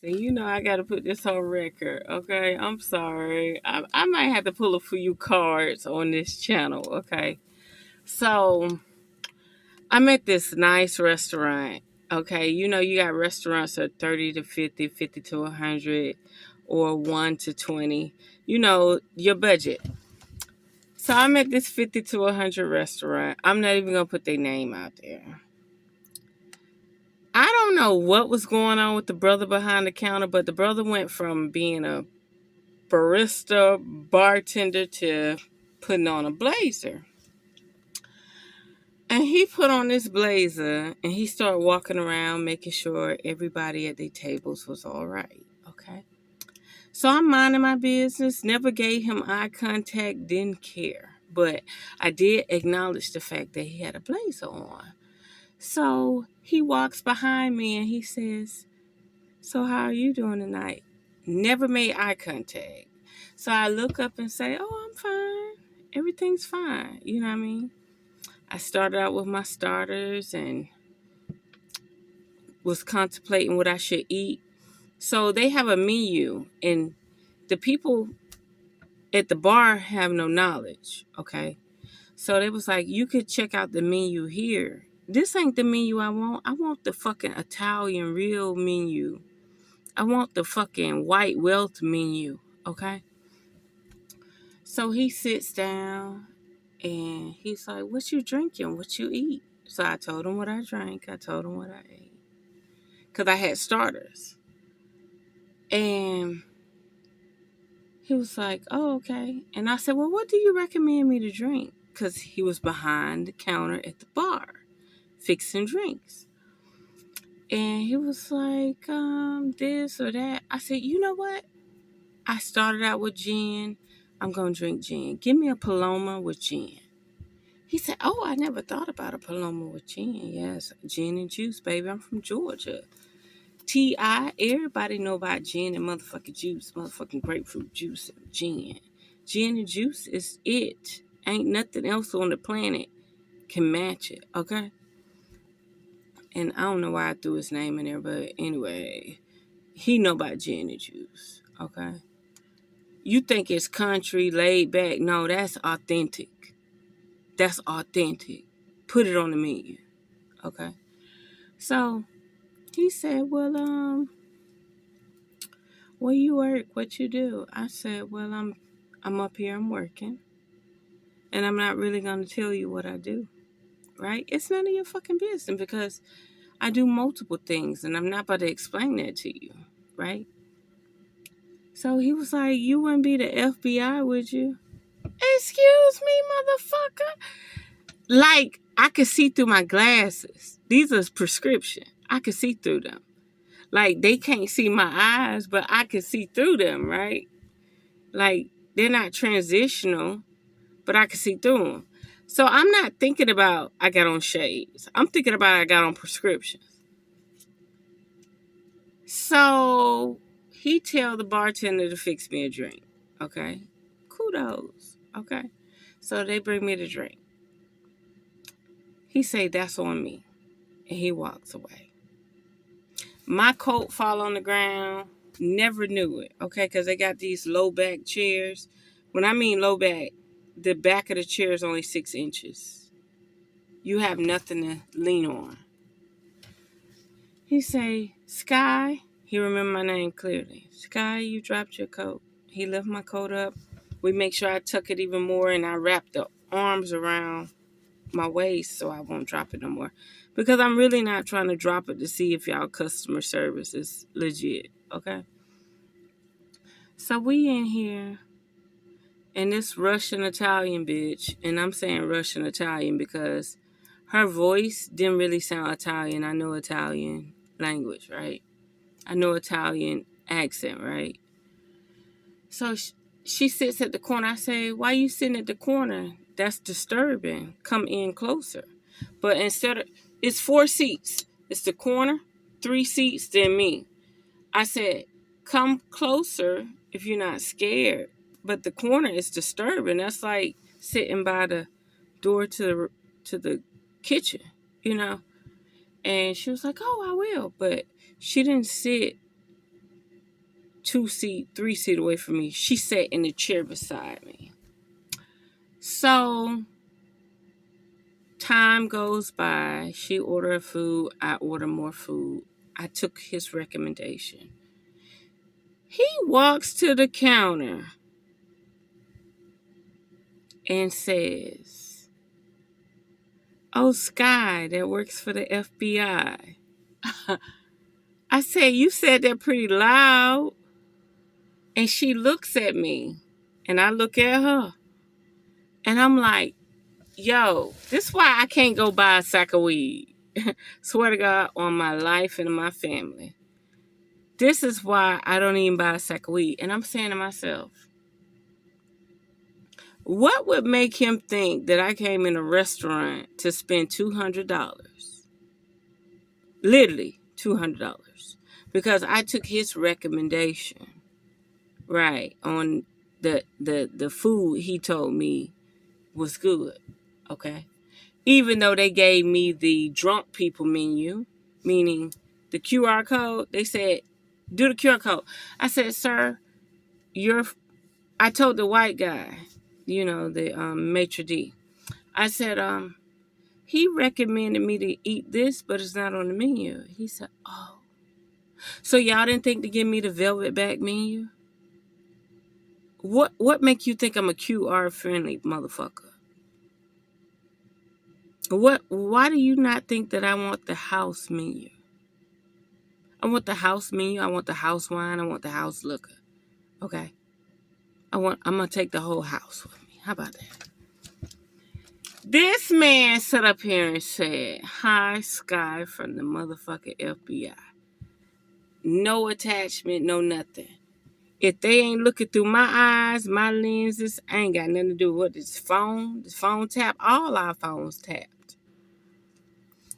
And you know I gotta put this on record, okay? I'm sorry. I might have to pull a few cards on this channel, okay? So I'm at this nice restaurant, okay? You know you got restaurants at 30 to 50, 50 to 100, or 1 to 20. You know, your budget. So I'm at this 50 to 100 restaurant. I'm not even gonna put their name out there. I don't know what was going on with the brother behind the counter, but the brother went from being a barista, bartender to putting on a blazer. And he put on this blazer and he started walking around making sure everybody at their tables was all right. Okay. So I'm minding my business, never gave him eye contact, didn't care. But I did acknowledge the fact that he had a blazer on. So he walks behind me and he says, "So how are you doing tonight?" Never made eye contact. So I look up and say, "Oh, I'm fine. Everything's fine." You know what I mean? I started out with my starters and was contemplating what I should eat. So they have a menu, and the people at the bar have no knowledge, okay? So they was like, "You could check out the menu here. This ain't the menu I want. I want the fucking Italian real menu. I want the fucking white wealth menu, okay?" So he sits down and he's like, "What you drinking? What you eat?" So I told him what I drank. I told him what I ate. Because I had starters. And he was like, "Oh, okay." And I said, "Well, what do you recommend me to drink?" Because he was behind the counter at the bar fixing drinks. And he was like, this or that. I said, "You know what? I started out with gin. I'm going to drink gin. Give me a Paloma with gin." He said, "Oh, I never thought about a Paloma with gin." Yes, gin and juice, baby. I'm from Georgia. T.I., everybody know about gin and motherfucking juice, motherfucking grapefruit juice and gin. Gin and juice is it. Ain't nothing else on the planet can match it, okay? And I don't know why I threw his name in there, but anyway, he know about gin and juice, okay? You think it's country, laid back. No, that's authentic. That's authentic. Put it on the menu, okay? So he said, "Well, where you work? What you do?" I said, "Well, I'm up here, I'm working. And I'm not really gonna tell you what I do, right? It's none of your fucking business because I do multiple things and I'm not about to explain that to you, right?" So he was like, "You wouldn't be the FBI, would you?" Excuse me, motherfucker. Like, I could see through my glasses. These are prescription. I could see through them. Like, they can't see my eyes, but I can see through them, right? Like, they're not transitional, but I can see through them. So I'm not thinking about I got on shades. I'm thinking about I got on prescriptions. So he tell the bartender to fix me a drink. Okay. Kudos. Okay. So they bring me the drink. He say, "That's on me." And he walks away. My coat fall on the ground. Never knew it. Okay. Because they got these low back chairs. When I mean low back, the back of the chair is only 6 inches. You have nothing to lean on. He say, "Sky," he remember my name clearly. "Sky, you dropped your coat." He lift my coat up. We make sure I tuck it even more and I wrap the arms around my waist so I won't drop it no more. Because I'm really not trying to drop it to see if y'all customer service is legit, okay? So we in here and this Russian Italian bitch, and I'm saying Russian Italian because her voice didn't really sound Italian. I know Italian language, right? I know Italian accent, right? So she sits at the corner. I say, "Why you sitting at the corner? That's disturbing. Come in closer." But instead of, it's 4 seats. It's the corner, 3 seats, then me. I said, "Come closer if you're not scared." But the corner is disturbing. That's like sitting by the door to the kitchen, you know. And she was like, "Oh, I will." But she didn't sit 2 seat, 3 seat away from me. She sat in the chair beside me. So time goes by. She ordered food. I order more food. I took his recommendation. He walks to the counter and says, "Oh, Sky, that works for the FBI." I said, "You said that pretty loud." And she looks at me, and I look at her, and I'm like, yo, this is why I can't go buy a sack of weed. Swear to God on my life and my family. This is why I don't even buy a sack of weed. And I'm saying to myself, what would make him think that I came in a restaurant to spend $200? Literally $200. Because I took his recommendation, right, on the food he told me was good, okay? Even though they gave me the drunk people menu, meaning the QR code, they said, do the QR code. I said, sir, I told the white guy, the maitre d'. I said, he recommended me to eat this, but it's not on the menu. He said, oh. So y'all didn't think to give me the velvet back menu? What make you think I'm a QR friendly motherfucker? Why do you not think that I want the house menu? I want the house menu, I want the house wine, I want the house liquor. Okay. I'm gonna take the whole house with me. How about that? This man sat up here and said, "Hi, Sky from the motherfucking FBI. No attachment, no nothing. If they ain't looking through my eyes, my lenses, I ain't got nothing to do with this phone. This phone tap, all our phones tapped."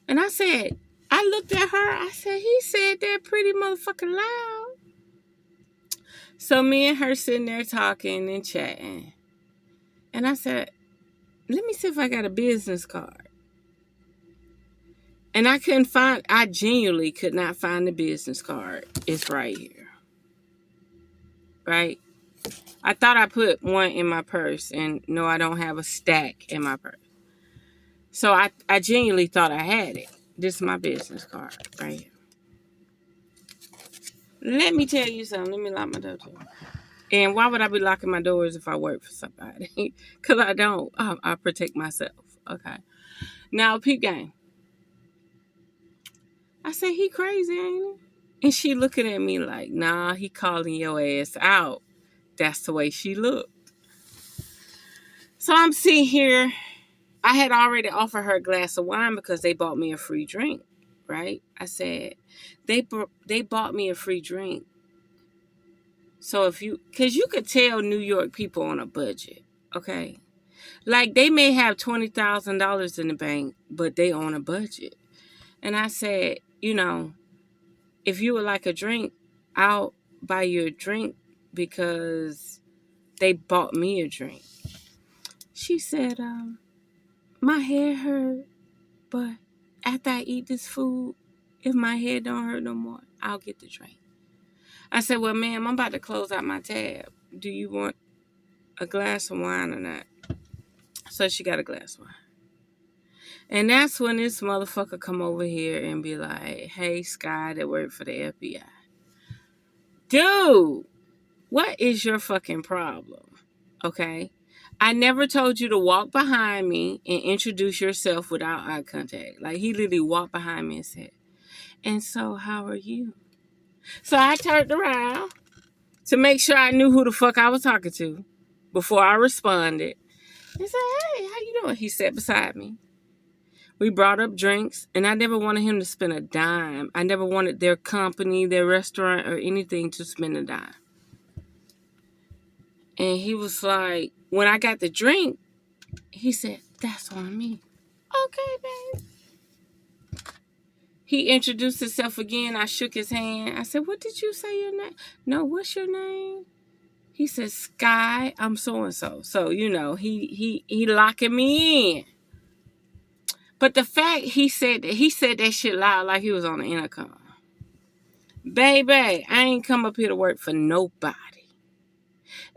And I looked at her, I said, he said that pretty motherfucking loud. So me and her sitting there talking and chatting. And I said, let me see if I got a business card. And I genuinely could not find the business card. It's right here. Right? I thought I put one in my purse, and no, I don't have a stack in my purse. So I genuinely thought I had it. This is my business card right here. Let me tell you something. Let me lock my door too. And why would I be locking my doors if I work for somebody? Because I don't. I protect myself. Okay. Now, peep game. I said, he crazy, ain't he? And she looking at me like, nah, he calling your ass out. That's the way she looked. So I'm sitting here. I had already offered her a glass of wine because they bought me a free drink, right? I said, they bought me a free drink. So because you could tell New York people on a budget, okay? Like they may have $20,000 in the bank, but they on a budget. And I said, if you would like a drink, I'll buy you a drink because they bought me a drink. She said, my head hurt, but after I eat this food, if my head don't hurt no more, I'll get the drink. I said, well, ma'am, I'm about to close out my tab. Do you want a glass of wine or not? So she got a glass of wine. And that's when this motherfucker come over here and be like, hey, Sky, that work for the FBI. Dude, what is your fucking problem? Okay? I never told you to walk behind me and introduce yourself without eye contact. Like, he literally walked behind me and said, and so, how are you? So I turned around to make sure I knew who the fuck I was talking to before I responded. And said, hey, how you doing? He sat beside me. We brought up drinks, and I never wanted him to spend a dime. I never wanted their company, their restaurant, or anything to spend a dime. And he was like, when I got the drink, he said, that's on me. Okay, babe. He introduced himself again. I shook his hand. I said, what did you say your name? No, what's your name? He said, Sky, I'm so-and-so. So, he locking me in. But the fact he said that shit loud like he was on the intercom. Baby, I ain't come up here to work for nobody.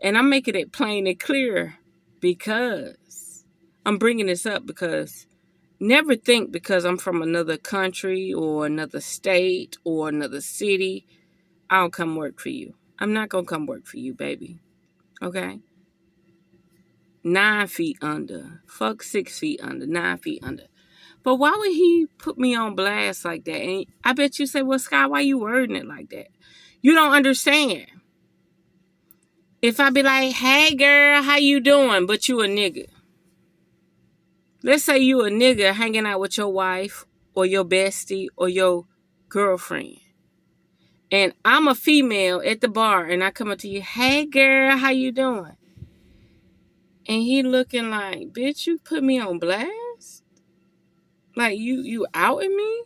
And I'm making it plain and clear because I'm bringing this up because never think because I'm from another country or another state or another city, I'll come work for you. I'm not going to come work for you, baby. Okay? 9 feet under. Fuck 6 feet under. 9 feet under. But why would he put me on blast like that? And I bet you say, well, Sky, why you wording it like that? You don't understand. If I be like, hey, girl, how you doing? But you a nigga. Let's say you a nigga hanging out with your wife or your bestie or your girlfriend. And I'm a female at the bar and I come up to you, hey, girl, how you doing? And he looking like, bitch, you put me on blast? Like, you outing me?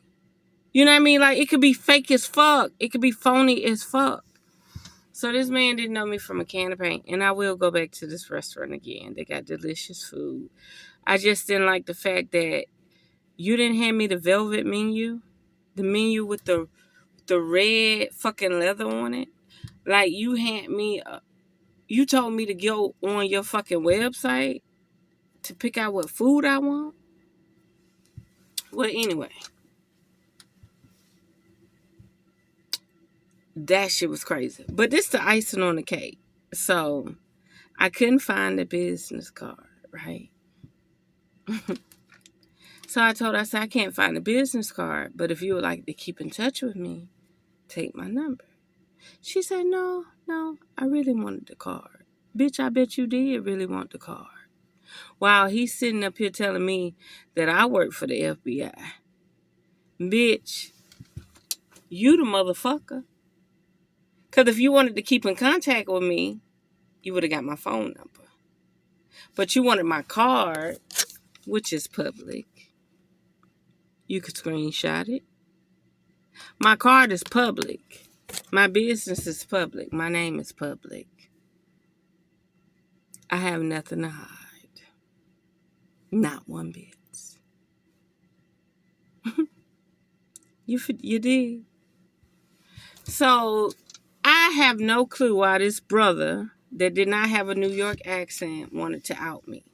You know what I mean? Like, it could be fake as fuck. It could be phony as fuck. So this man didn't know me from a can of paint. And I will go back to this restaurant again. They got delicious food. I just didn't like the fact that you didn't hand me the velvet menu. The menu with the red fucking leather on it. Like, you you told me to go on your fucking website to pick out what food I want. Well, anyway. That shit was crazy. But this the icing on the cake. So, I couldn't find the business card, right? So I told her, I said, I can't find the business card, but if you would like to keep in touch with me, take my number. She said, no, I really wanted the card. Bitch, I bet you did really want the card. While he's sitting up here telling me that I work for the FBI. Bitch, you the motherfucker. Because if you wanted to keep in contact with me, you would have got my phone number. But you wanted my card, which is public. You could screenshot it. My card is public. My business is public. My name is public. I have nothing to hide. Not one bit. You did. So I have no clue why this brother that did not have a New York accent wanted to out me.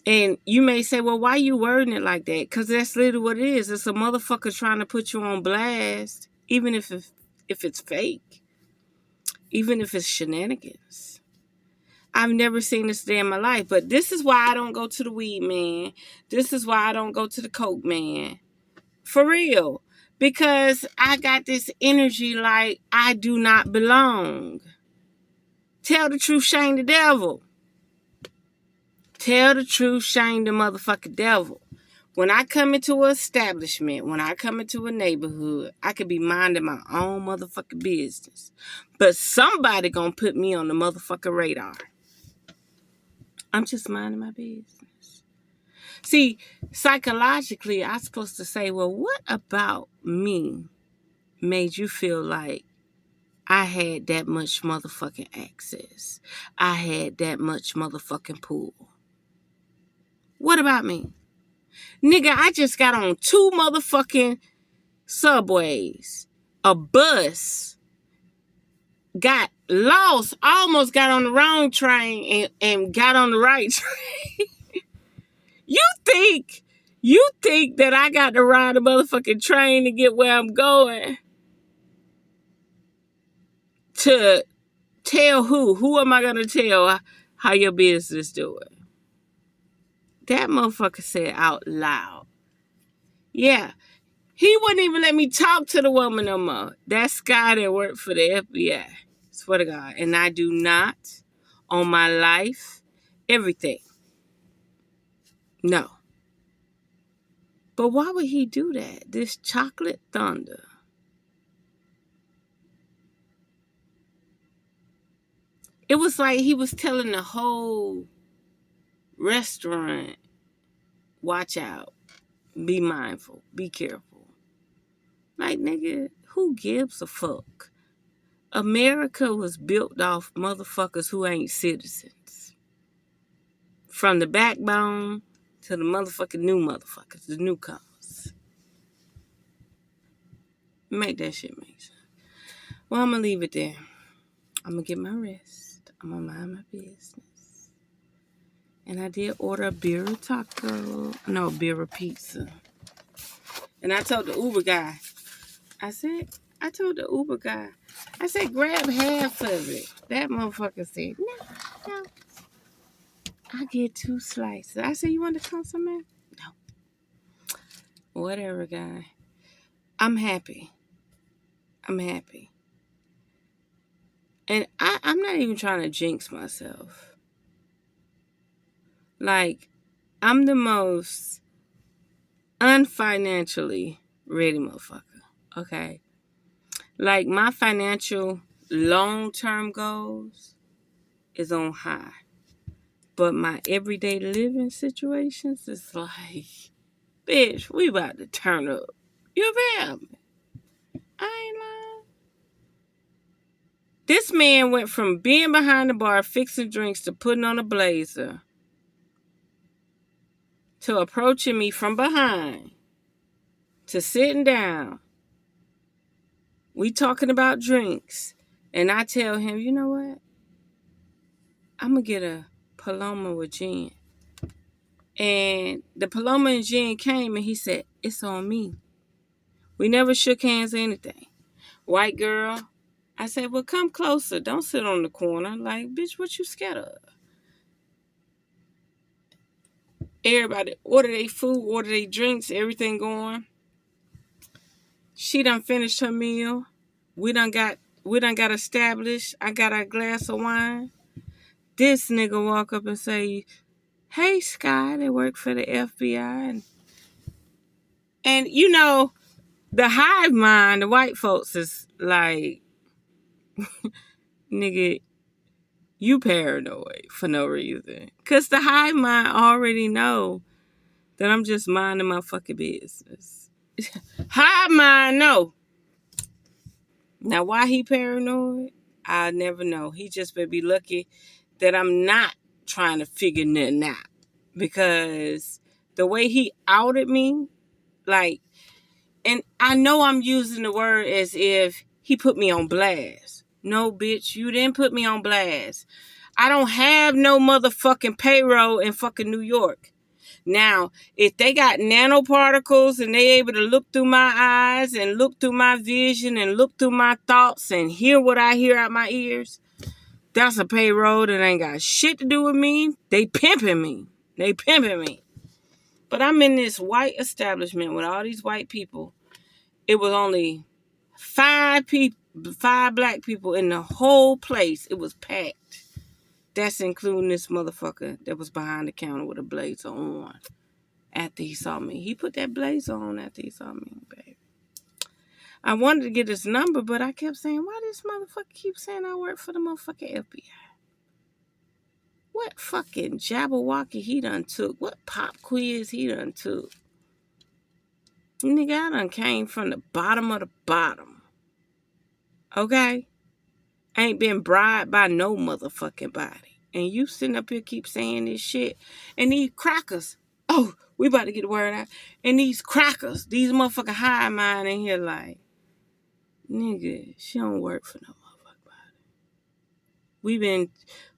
And you may say, well, why you wording it like that? Because that's literally what it is. It's a motherfucker trying to put you on blast, even if it's fake, even if it's shenanigans. I've never seen this day in my life, but this is why I don't go to the weed man. This is why I don't go to the coke man. For real. Because I got this energy like I do not belong. Tell the truth, shame the devil. Tell the truth, shame the motherfucking devil. When I come into an establishment, when I come into a neighborhood, I could be minding my own motherfucking business. But somebody gonna put me on the motherfucking radar. I'm just minding my business. See, psychologically, I'm supposed to say, well, what about me made you feel like I had that much motherfucking access? I had that much motherfucking pull. What about me? Nigga, I just got on 2 motherfucking subways. A bus. Got lost. Almost got on the wrong train and got on the right train. You think that I got to ride a motherfucking train to get where I'm going? To tell who? Who am I going to tell how your business doing? That motherfucker said out loud. Yeah. He wouldn't even let me talk to the woman no more. That Sky that worked for the FBI. Swear to God. And I do not, on my life, everything. No. But why would he do that? This chocolate thunder. It was like he was telling the whole restaurant, watch out, be mindful, be careful. Like, nigga, who gives a fuck? America was built off motherfuckers who ain't citizens. From the backbone to the motherfucking new motherfuckers, the newcomers. Make that shit make sense. Well, I'm going to leave it there. I'm going to get my rest. I'm going to mind my business. And I did order a birria taco. No, birria pizza. And I told the Uber guy, I said, grab half of it. That motherfucker said, no. I get 2 slices. I said, you want to come some, man? No. Whatever, guy. I'm happy. And I'm not even trying to jinx myself. Like, I'm the most unfinancially ready motherfucker. Okay? Like, my financial long-term goals is on high. But my everyday living situations is like, bitch, we about to turn up. You feel me? I ain't lying. This man went from being behind the bar fixing drinks to putting on a blazer to approaching me from behind to sitting down. We talking about drinks. And I tell him, you know what? I'm going to get a Paloma with gin. And the Paloma and gin came and he said, it's on me. We never shook hands or anything. White girl. I said, well, come closer. Don't sit on the corner. Like, bitch, what you scared of? Everybody order their food, order their drinks, everything going. She done finished her meal. We done got established. I got a glass of wine. This nigga walk up and say, hey, Sky, they work for the FBI. And you know, the hive mind, the white folks is like, nigga, you paranoid for no reason. Because the hive mind already know that I'm just minding my fucking business. Hive mind know. Now, why he paranoid? I'll never know. He just better be lucky that I'm not trying to figure nothing out. Because the way he outed me, like, and I know I'm using the word as if he put me on blast. No, bitch, you didn't put me on blast. I don't have no motherfucking payroll in fucking New York. Now, if they got nanoparticles and they able to look through my eyes and look through my vision and look through my thoughts and hear what I hear out my ears, that's a payroll that ain't got shit to do with me. They pimping me. But I'm in this white establishment with all these white people. It was only 5 black people in the whole place. It was packed. That's including this motherfucker that was behind the counter with a blazer on after he saw me. He put that blazer on after he saw me, baby. I wanted to get his number, but I kept saying, why this motherfucker keep saying I work for the motherfucking FBI? What fucking Jabberwocky he done took? What pop quiz he done took? Nigga, I done came from the bottom of the bottom. Okay? Ain't been bribed by no motherfucking body. And you sitting up here keep saying this shit. And these crackers. Oh, we about to get the word out. And these crackers, these motherfucking high mind in here like, nigga, she don't work for no motherfucking body.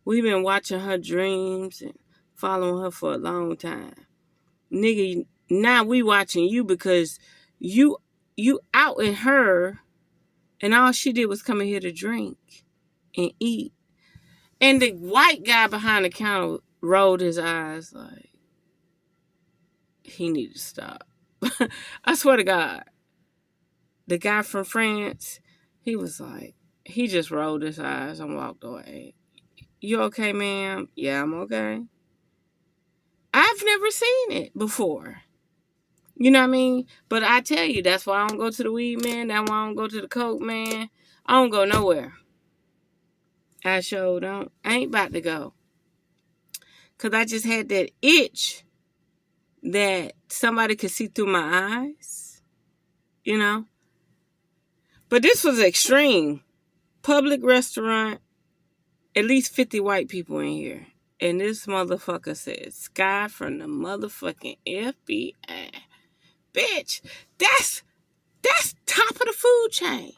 We've been watching her dreams and following her for a long time. Nigga, now we watching you because you out in her and all she did was come in here to drink and eat. And the white guy behind the counter rolled his eyes like, he need to stop. I swear to God. The guy from France, he was like, he just rolled his eyes and walked away. You okay, ma'am? Yeah, I'm okay. I've never seen it before. You know what I mean? But I tell you, that's why I don't go to the weed man. That's why I don't go to the coke man. I don't go nowhere. I sure don't. I ain't about to go. Because I just had that itch that somebody could see through my eyes. You know? But this was extreme. Public restaurant. At least 50 white people in here. And this motherfucker said, Sky from the motherfucking FBI. Bitch, that's That's top of the food chain.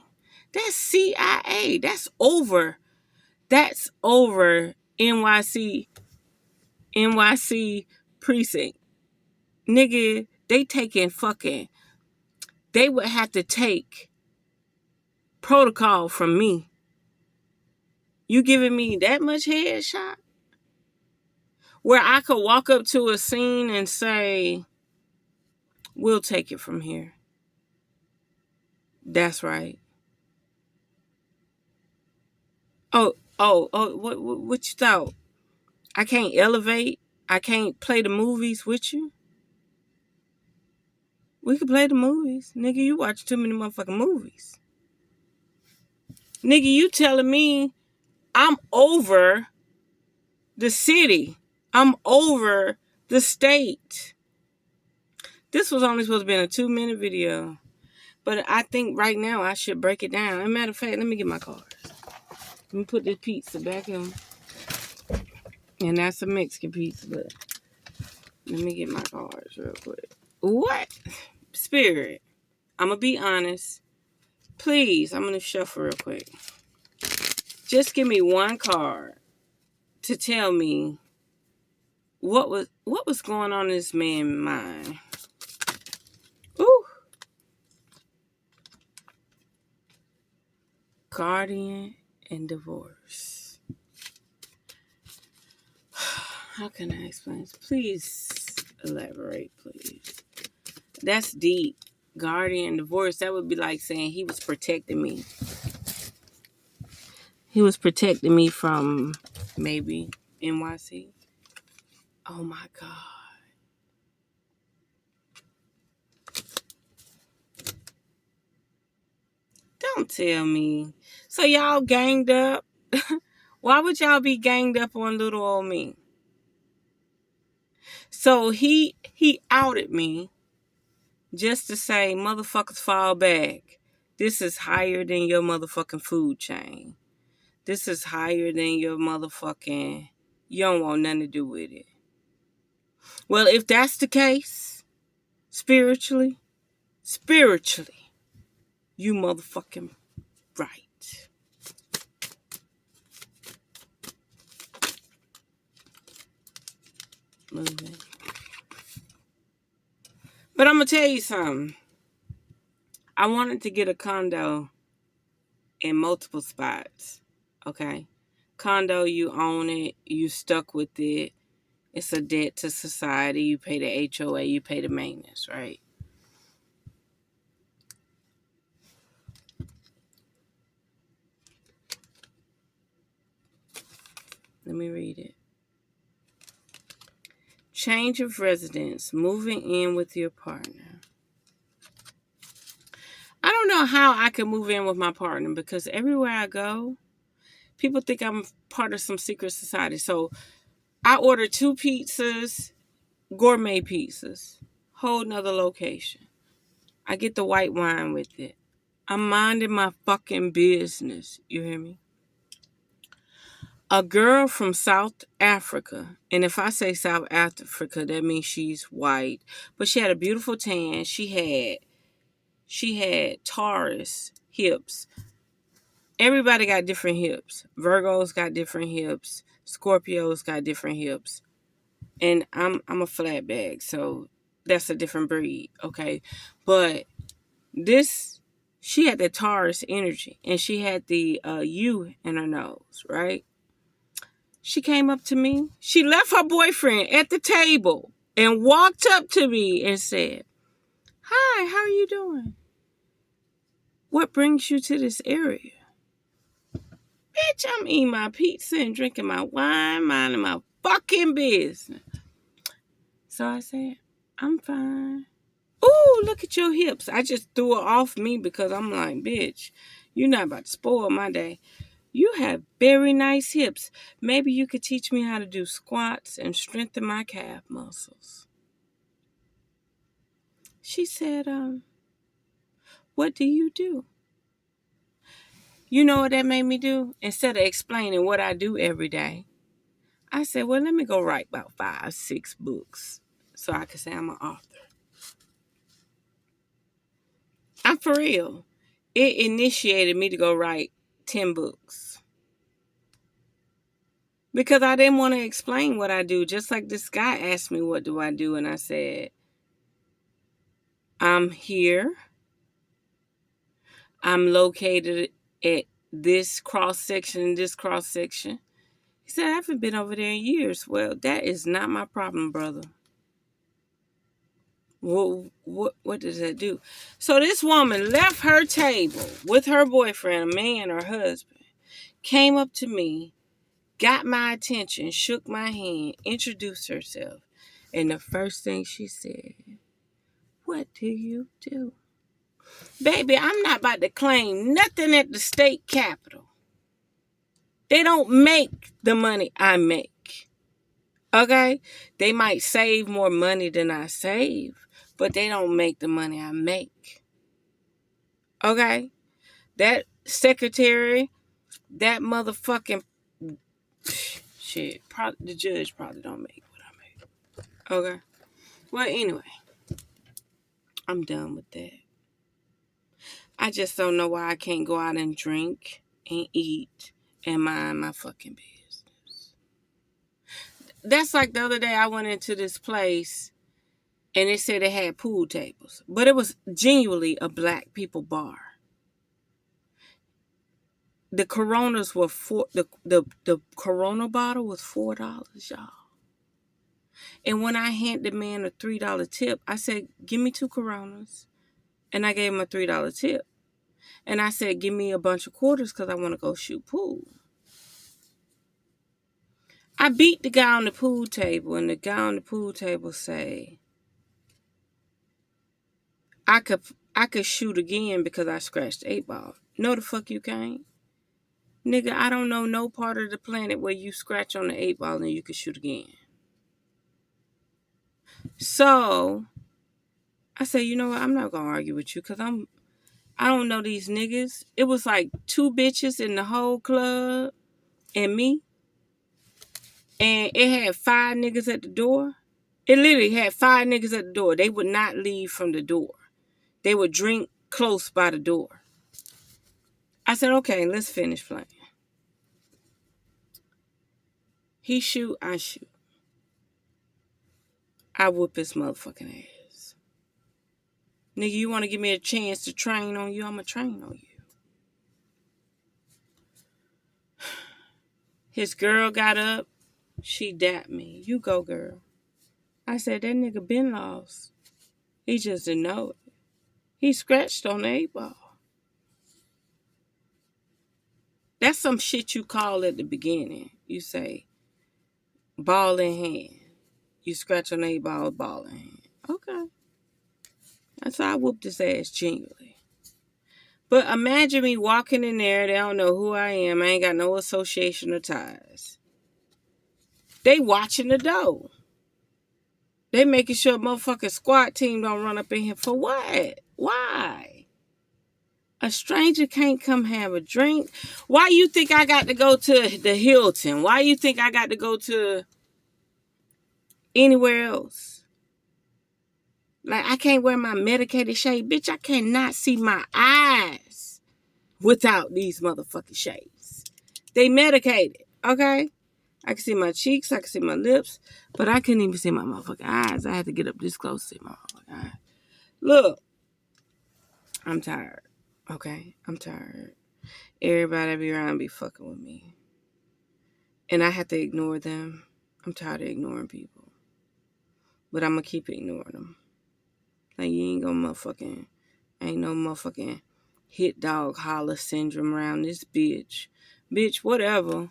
That's CIA. That's over. That's over NYC precinct. Nigga, they taking fucking, they would have to take protocol from me. You giving me that much headshot? Where I could walk up to a scene and say, we'll take it from here. That's right. What you thought? I can't elevate? I can't play the movies with you? We could play the movies. Nigga, you watch too many motherfucking movies. Nigga, you telling me I'm over the city. I'm over the state. This was only supposed to be a 2-minute video. But I think right now I should break it down. As a matter of fact, let me get my cards. Let me put this pizza back in. And that's a Mexican pizza, but let me get my cards real quick. What? Spirit. I'm going to be honest. Please, I'm going to shuffle real quick. Just give me one card to tell me what was going on in this man's mind. Ooh. Guardian and divorce. How can I explain this? Please elaborate, please. That's deep. Guardian divorce. That would be like saying he was protecting me. He was protecting me from maybe NYC. Oh my God. Don't tell me. So y'all ganged up? Why would y'all be ganged up on little old me? So he outed me just to say, motherfuckers fall back. This is higher than your motherfucking food chain. This is higher than your motherfucking, you don't want nothing to do with it. Well, if that's the case, spiritually, you motherfucking right. Moving. But I'm going to tell you something. I wanted to get a condo in multiple spots. Okay? Condo, you own it. You stuck with it. It's a debt to society. You pay the HOA. You pay the maintenance, right? Let me read it. Change of residence. Moving in with your partner. I don't know how I can move in with my partner because everywhere I go, people think I'm part of some secret society. So I order 2 pizzas, gourmet pizzas, whole nother location. I get the white wine with it. I'm minding my fucking business. You hear me? A girl from South Africa, and if I say South Africa, that means she's white, but she had a beautiful tan. She had Taurus hips. Everybody got different hips. Virgos got different hips. Scorpios got different hips. And I'm a flat bag, so that's a different breed, okay? But she had the Taurus energy, and she had the U in her nose, right? She came up to me. She left her boyfriend at the table and walked up to me and said, "Hi, how are you doing? What brings you to this area?" Bitch, I'm eating my pizza and drinking my wine, minding my fucking business. So I said, "I'm fine." "Ooh, look at your hips." I just threw her off me because I'm like, bitch, you're not about to spoil my day. "You have very nice hips. Maybe you could teach me how to do squats and strengthen my calf muscles." She said, "What do you do?" You know what that made me do? Instead of explaining what I do every day, I said, well, let me go write about 5, 6 books so I can say I'm an author. I'm for real. It initiated me to go write 10 books. Because I didn't want to explain what I do. Just like this guy asked me, what do I do? And I said, I'm here. I'm located at this cross section, this cross section. He said, I haven't been over there in years. Well, that is not my problem, brother. What does that do? So this woman left her table with her boyfriend, a man or husband, came up to me, got my attention, shook my hand, introduced herself. And the first thing she said, what do you do? Baby, I'm not about to claim nothing at the state capitol. They don't make the money I make. Okay? They might save more money than I save, but they don't make the money I make. Okay? That secretary, that motherfucking shit, the judge probably don't make what I make. Okay? Well, anyway, I'm done with that. I just don't know why I can't go out and drink and eat and mind my fucking business. That's like the other day I went into this place and they said they had pool tables, but it was genuinely a black people bar. The Coronas were the Corona bottle was $4, y'all. And when I handed the man a $3 tip, I said, give me 2 Coronas. And I gave him a $3 tip. And I said, give me a bunch of quarters because I want to go shoot pool. I beat the guy on the pool table, and the guy on the pool table say, I could shoot again because I scratched the 8-ball. No, the fuck you can't. Nigga, I don't know no part of the planet where you scratch on the 8-ball and you can shoot again. So, I said, you know what? I'm not going to argue with you because I don't know these niggas. It was like 2 bitches in the whole club and me. And it had 5 niggas at the door. It literally had 5 niggas at the door. They would not leave from the door. They would drink close by the door. I said, okay, let's finish playing. He shoot, I shoot. I whoop his motherfucking ass. Nigga, you want to give me a chance to train on you? I'm going to train on you. His girl got up. She dapped me. You go, girl. I said, that nigga been lost. He just didn't know it. He scratched on the 8-ball. That's some shit you call at the beginning. You say, ball in hand. You scratch on the 8-ball, ball in hand. Okay. That's how I whooped his ass genuinely. But imagine me walking in there. They don't know who I am. I ain't got no association or ties. They watching the door. They making sure a motherfucking squad team don't run up in here. For what? Why? A stranger can't come have a drink. Why you think I got to go to the Hilton? Why you think I got to go to anywhere else? Like, I can't wear my medicated shade. Bitch, I cannot see my eyes without these motherfucking shades. They medicated, okay? I can see my cheeks, I can see my lips, but I couldn't even see my motherfucking eyes. I had to get up this close to see my motherfucking eyes. Look, I'm tired, okay? I'm tired. Everybody be around be fucking with me. And I have to ignore them. I'm tired of ignoring people. But I'm going to keep ignoring them. Like, you ain't gonna ain't no motherfucking hit dog holler syndrome around this bitch. Bitch, whatever.